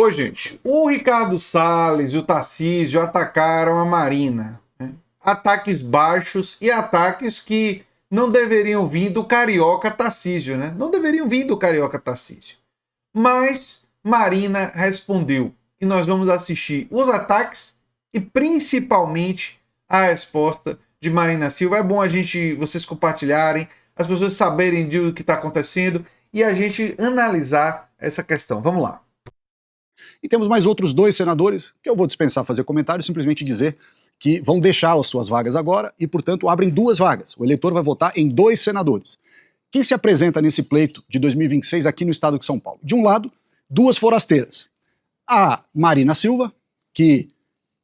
Ô, gente, o Ricardo Salles e o Tarcísio atacaram a Marina, né? Ataques baixos e ataques que não deveriam vir do carioca Tarcísio, né? Não deveriam vir do carioca Tarcísio. Mas Marina respondeu. E nós vamos assistir os ataques e principalmente a resposta de Marina Silva. É bom vocês compartilharem, as pessoas saberem do que está acontecendo e a gente analisar essa questão. Vamos lá. E temos mais outros 2 senadores, que eu vou dispensar fazer comentário, simplesmente dizer que vão deixar as suas vagas agora e, portanto, abrem 2 vagas. O eleitor vai votar em 2 senadores. Quem se apresenta nesse pleito de 2026 aqui no estado de São Paulo? De um lado, 2 forasteiras. A Marina Silva, que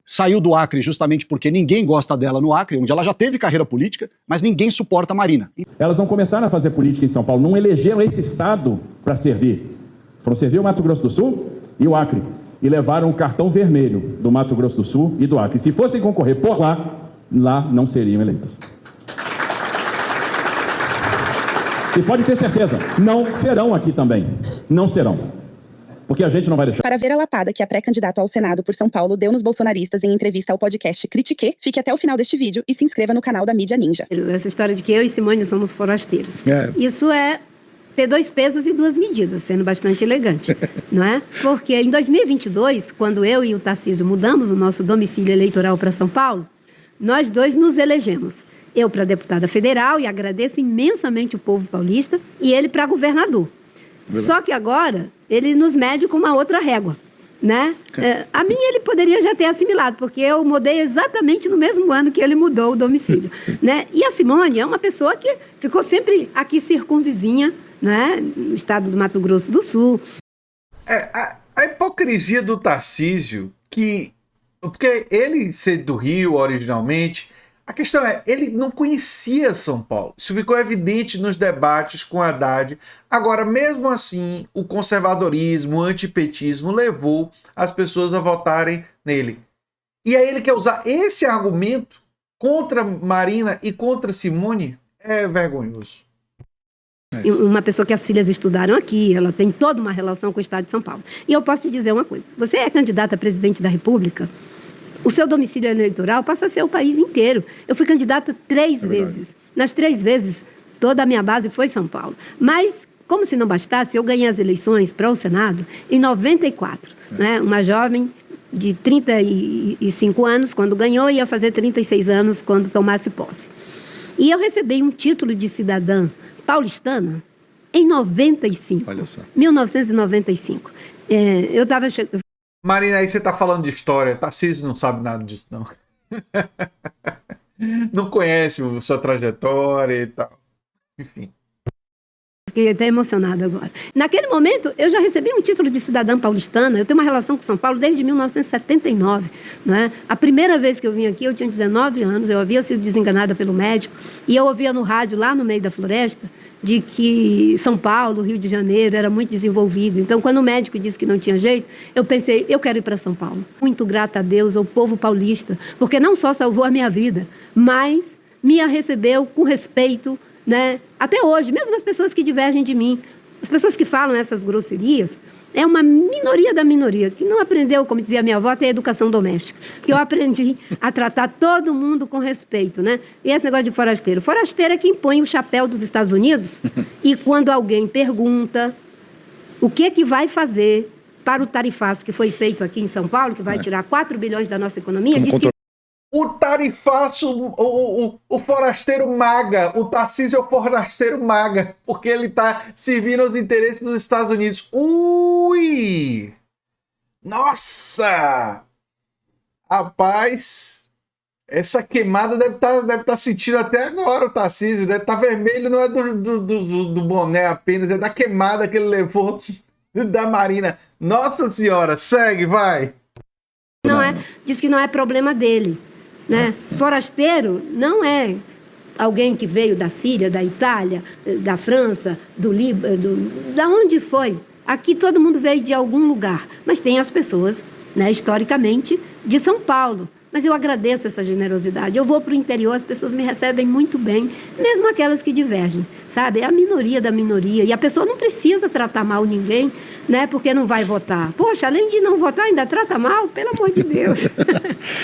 saiu do Acre justamente porque ninguém gosta dela no Acre, onde ela já teve carreira política, mas ninguém suporta a Marina. Elas não começaram a fazer política em São Paulo, não elegeram esse estado para servir. Foram servir o Mato Grosso do Sul e o Acre. E levaram o cartão vermelho do Mato Grosso do Sul e do Acre. Se fossem concorrer por lá não seriam eleitas. E pode ter certeza, não serão aqui também. Não serão. Porque a gente não vai deixar. Para ver a lapada que a pré-candidata ao Senado por São Paulo deu nos bolsonaristas em entrevista ao podcast Critique, fique até o final deste vídeo e se inscreva no canal da Mídia Ninja. Essa história de que eu e Simone somos forasteiros. Isso é ter 2 pesos e 2 medidas, sendo bastante elegante, não é? Porque em 2022, quando eu e o Tarcísio mudamos o nosso domicílio eleitoral para São Paulo, nós 2 nos elegemos. Eu para deputada federal, e agradeço imensamente o povo paulista, e ele para governador. Só que agora ele nos mede com uma outra régua, né? A mim ele poderia já ter assimilado, porque eu mudei exatamente no mesmo ano que ele mudou o domicílio, né? E a Simone é uma pessoa que ficou sempre aqui circunvizinha, né? No estado do Mato Grosso do Sul. A hipocrisia do Tarcísio, porque ele ser do Rio originalmente, a questão é, ele não conhecia São Paulo. Isso ficou evidente nos debates com Haddad. Agora, mesmo assim, o conservadorismo, o antipetismo levou as pessoas a votarem nele. E aí ele quer usar esse argumento contra Marina e contra Simone? É vergonhoso. Uma pessoa que as filhas estudaram aqui, ela tem toda uma relação com o estado de São Paulo. E eu posso te dizer uma coisa, você é candidata a presidente da República, o seu domicílio eleitoral passa a ser o país inteiro. Eu fui candidata 3 vezes. Nas 3 vezes, toda a minha base foi São Paulo. Mas, como se não bastasse, eu ganhei as eleições para o Senado em 94. Né? Uma jovem de 35 anos, quando ganhou, ia fazer 36 anos quando tomasse posse. E eu recebi um título de cidadã paulistana em 95. Olha só. 1995. Eu estava... Marina, aí você tá falando de história. Tarcísio não sabe nada disso, não. Não conhece a sua trajetória e tal. Enfim. Fiquei até emocionada agora. Naquele momento, eu já recebi um título de cidadã paulistana. Eu tenho uma relação com São Paulo desde 1979. Né? A primeira vez que eu vim aqui, eu tinha 19 anos. Eu havia sido desenganada pelo médico. E eu ouvia no rádio, lá no meio da floresta, de que São Paulo, Rio de Janeiro, era muito desenvolvido. Então, quando o médico disse que não tinha jeito, eu pensei, eu quero ir para São Paulo. Muito grata a Deus, ao povo paulista, porque não só salvou a minha vida, mas me recebeu com respeito, né? Até hoje, mesmo as pessoas que divergem de mim, as pessoas que falam essas grosserias, é uma minoria da minoria, que não aprendeu, como dizia minha avó, a ter educação doméstica. Que eu aprendi a tratar todo mundo com respeito, né? E esse negócio de forasteiro. Forasteiro é quem põe o chapéu dos Estados Unidos e quando alguém pergunta o que vai fazer para o tarifaço que foi feito aqui em São Paulo, que vai tirar 4 bilhões da nossa economia, diz que... O tarifaço, o forasteiro maga, o Tarcísio é o forasteiro maga, porque ele tá servindo aos interesses dos Estados Unidos. Ui! Nossa! Rapaz, essa queimada deve tá sentindo até agora o Tarcísio, deve estar vermelho, não é do boné apenas, é da queimada que ele levou da Marina. Nossa Senhora, segue, vai! Diz que não é problema dele. Né? Forasteiro não é alguém que veio da Síria, da Itália, da França, do Líbano, da onde foi. Aqui todo mundo veio de algum lugar, mas tem as pessoas, né, historicamente, de São Paulo. Mas eu agradeço essa generosidade. Eu vou para o interior, as pessoas me recebem muito bem, mesmo aquelas que divergem, sabe? É a minoria da minoria. E a pessoa não precisa tratar mal ninguém, né? Porque não vai votar. Poxa, além de não votar, ainda trata mal? Pelo amor de Deus.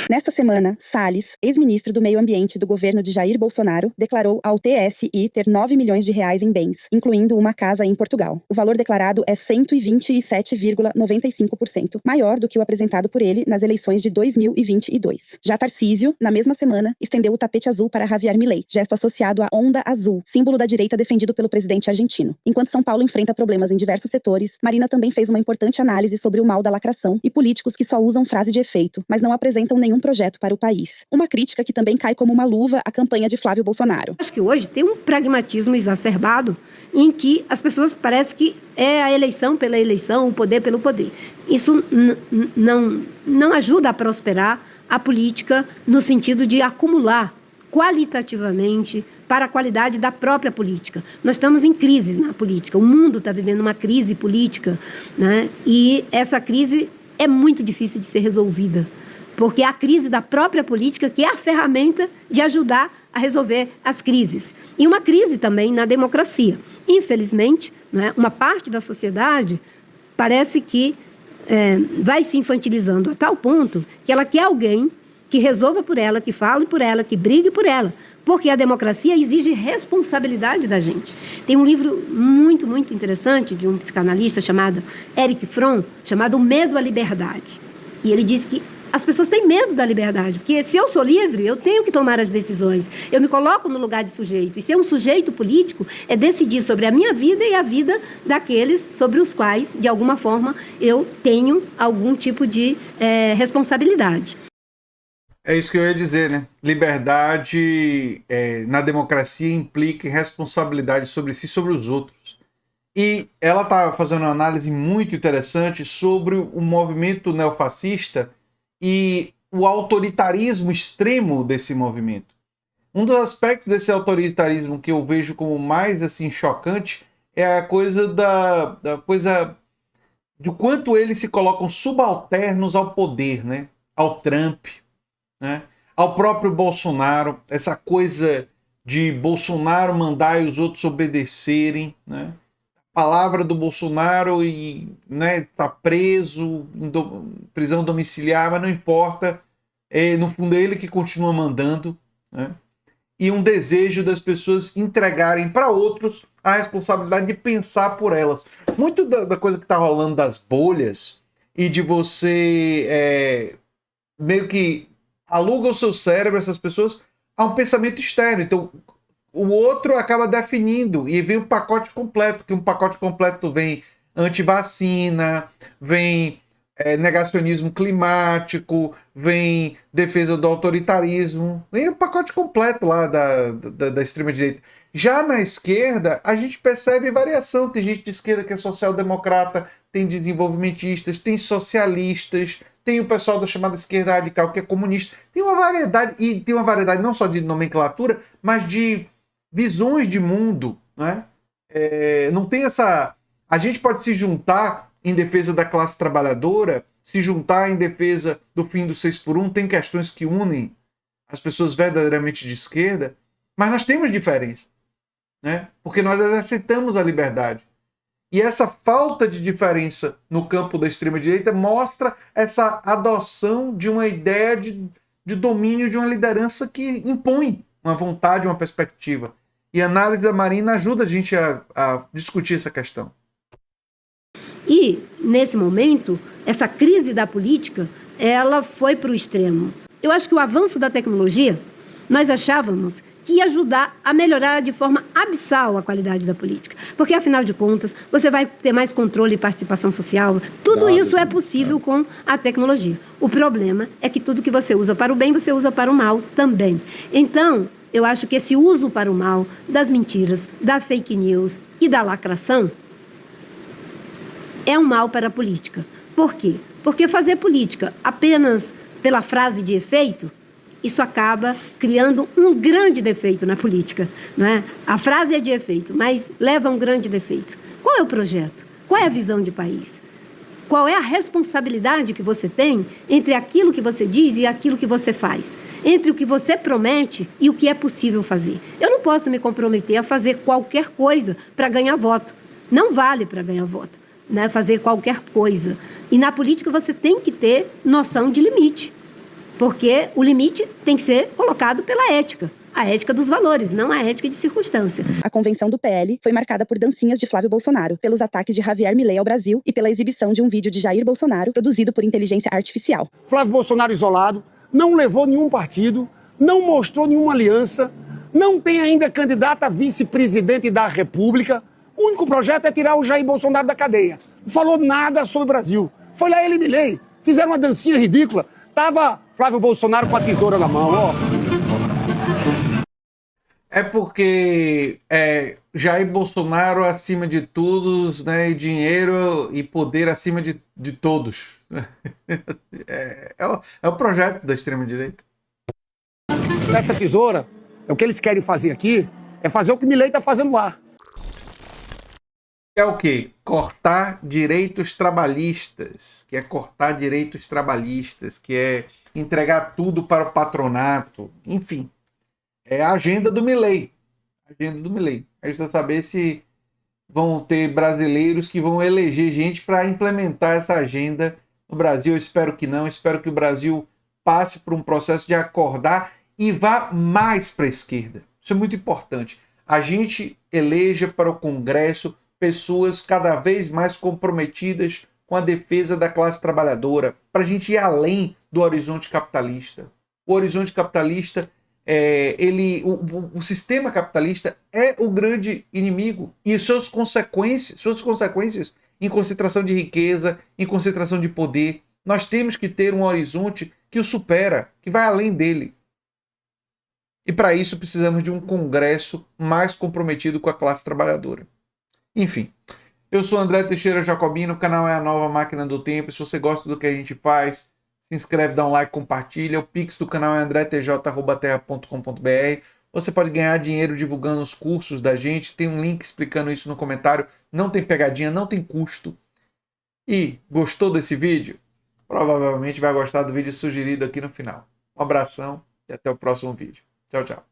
Nesta semana, Salles, ex-ministro do Meio Ambiente do governo de Jair Bolsonaro, declarou ao TSI ter 9 milhões de reais em bens, incluindo uma casa em Portugal. O valor declarado é 127,95%, maior do que o apresentado por ele nas eleições de 2022. Já Tarcísio, na mesma semana, estendeu o tapete azul para Javier Milei, gesto associado à onda azul, símbolo da direita defendido pelo presidente argentino. Enquanto São Paulo enfrenta problemas em diversos setores, Marina também fez uma importante análise sobre o mal da lacração e políticos que só usam frase de efeito, mas não apresentam nenhum projeto para o país. Uma crítica que também cai como uma luva à campanha de Flávio Bolsonaro. Acho que hoje tem um pragmatismo exacerbado em que as pessoas parecem que é a eleição pela eleição, o poder pelo poder. Isso não ajuda a prosperar a política no sentido de acumular qualitativamente para a qualidade da própria política. Nós estamos em crise na política, o mundo está vivendo uma crise política, né? E essa crise é muito difícil de ser resolvida, porque é a crise da própria política que é a ferramenta de ajudar a resolver as crises. E uma crise também na democracia. Infelizmente, né, uma parte da sociedade parece que vai se infantilizando a tal ponto que ela quer alguém que resolva por ela, que fale por ela, que brigue por ela, porque a democracia exige responsabilidade da gente. Tem um livro muito, muito interessante de um psicanalista chamado Erich Fromm, chamado O Medo à Liberdade. E ele diz que as pessoas têm medo da liberdade, porque se eu sou livre, eu tenho que tomar as decisões. Eu me coloco no lugar de sujeito. E ser um sujeito político é decidir sobre a minha vida e a vida daqueles sobre os quais, de alguma forma, eu tenho algum tipo de responsabilidade. É isso que eu ia dizer, né? Liberdade na democracia implica em responsabilidade sobre si e sobre os outros. E ela está fazendo uma análise muito interessante sobre o movimento neofascista e o autoritarismo extremo desse movimento. Um dos aspectos desse autoritarismo que eu vejo como mais assim chocante é a coisa da coisa de quanto eles se colocam subalternos ao poder, né? Ao Trump, né? Ao próprio Bolsonaro, essa coisa de Bolsonaro mandar e os outros obedecerem, né? A palavra do Bolsonaro e, né, tá preso em prisão domiciliar, mas não importa, no fundo é ele que continua mandando, né? E um desejo das pessoas entregarem para outros a responsabilidade de pensar por elas. Muito da coisa que está rolando das bolhas e de você meio que aluga o seu cérebro, essas pessoas, a um pensamento externo. Então, o outro acaba definindo e vem um pacote completo, que um pacote completo vem antivacina, vem negacionismo climático, vem defesa do autoritarismo, vem o pacote completo lá da extrema-direita. Já na esquerda, a gente percebe variação. Tem gente de esquerda que é social-democrata, tem desenvolvimentistas, tem socialistas, tem o pessoal da chamada esquerda radical que é comunista. Tem uma variedade, e tem uma variedade não só de nomenclatura, mas de visões de mundo, né? Não tem essa... A gente pode se juntar em defesa da classe trabalhadora, se juntar em defesa do fim do 6x1, tem questões que unem as pessoas verdadeiramente de esquerda, mas nós temos diferença, né? Porque nós exercitamos a liberdade. E essa falta de diferença no campo da extrema-direita mostra essa adoção de uma ideia de domínio de uma liderança que impõe uma vontade, uma perspectiva. E a análise da Marina ajuda a gente a discutir essa questão. E, nesse momento, essa crise da política, ela foi para o extremo. Eu acho que o avanço da tecnologia, nós achávamos que ia ajudar a melhorar de forma abissal a qualidade da política. Porque, afinal de contas, você vai ter mais controle e participação social. Tudo isso é possível com a tecnologia. O problema é que tudo que você usa para o bem, você usa para o mal também. Então, eu acho que esse uso para o mal das mentiras, da fake news e da lacração é um mal para a política. Por quê? Porque fazer política apenas pela frase de efeito, isso acaba criando um grande defeito na política, não é? A frase é de efeito, mas leva a um grande defeito. Qual é o projeto? Qual é a visão de país? Qual é a responsabilidade que você tem entre aquilo que você diz e aquilo que você faz? Entre o que você promete e o que é possível fazer. Eu não posso me comprometer a fazer qualquer coisa para ganhar voto. Não vale para ganhar voto. né, fazer qualquer coisa. E na política você tem que ter noção de limite, porque o limite tem que ser colocado pela ética. A ética dos valores, não a ética de circunstância. A convenção do PL foi marcada por dancinhas de Flávio Bolsonaro, pelos ataques de Javier Milei ao Brasil e pela exibição de um vídeo de Jair Bolsonaro produzido por inteligência artificial. Flávio Bolsonaro isolado, não levou nenhum partido, não mostrou nenhuma aliança, não tem ainda candidata a vice-presidente da República. O único projeto é tirar o Jair Bolsonaro da cadeia. Não falou nada sobre o Brasil. Foi lá ele e Milei, fizeram uma dancinha ridícula. Tava Flávio Bolsonaro com a tesoura na mão, ó. É porque Jair Bolsonaro acima de todos, né, e dinheiro e poder acima de todos. É o projeto da extrema-direita. Essa tesoura, o que eles querem fazer aqui, é fazer o que Milei tá fazendo lá. É o quê? Cortar direitos trabalhistas, que é cortar direitos trabalhistas, que é entregar tudo para o patronato, enfim. É a agenda do Milei. A agenda do Milei. A gente precisa saber se vão ter brasileiros que vão eleger gente para implementar essa agenda no Brasil. Eu espero que não. Eu espero que o Brasil passe por um processo de acordar e vá mais para a esquerda. Isso é muito importante. A gente eleja para o Congresso pessoas cada vez mais comprometidas com a defesa da classe trabalhadora, para a gente ir além do horizonte capitalista. O horizonte capitalista o sistema capitalista é o grande inimigo e suas consequências em concentração de riqueza, em concentração de poder. Nós temos que ter um horizonte que o supera, que vai além dele. E para isso precisamos de um Congresso mais comprometido com a classe trabalhadora. Enfim, eu sou André Teixeira Jacobino, o canal é a Nova Máquina do Tempo. Se você gosta do que a gente faz, se inscreve, dá um like, compartilha. O Pix do canal é andretj@terra.com.br. Você pode ganhar dinheiro divulgando os cursos da gente. Tem um link explicando isso no comentário. Não tem pegadinha, não tem custo. E gostou desse vídeo? Provavelmente vai gostar do vídeo sugerido aqui no final. Um abração e até o próximo vídeo. Tchau, tchau.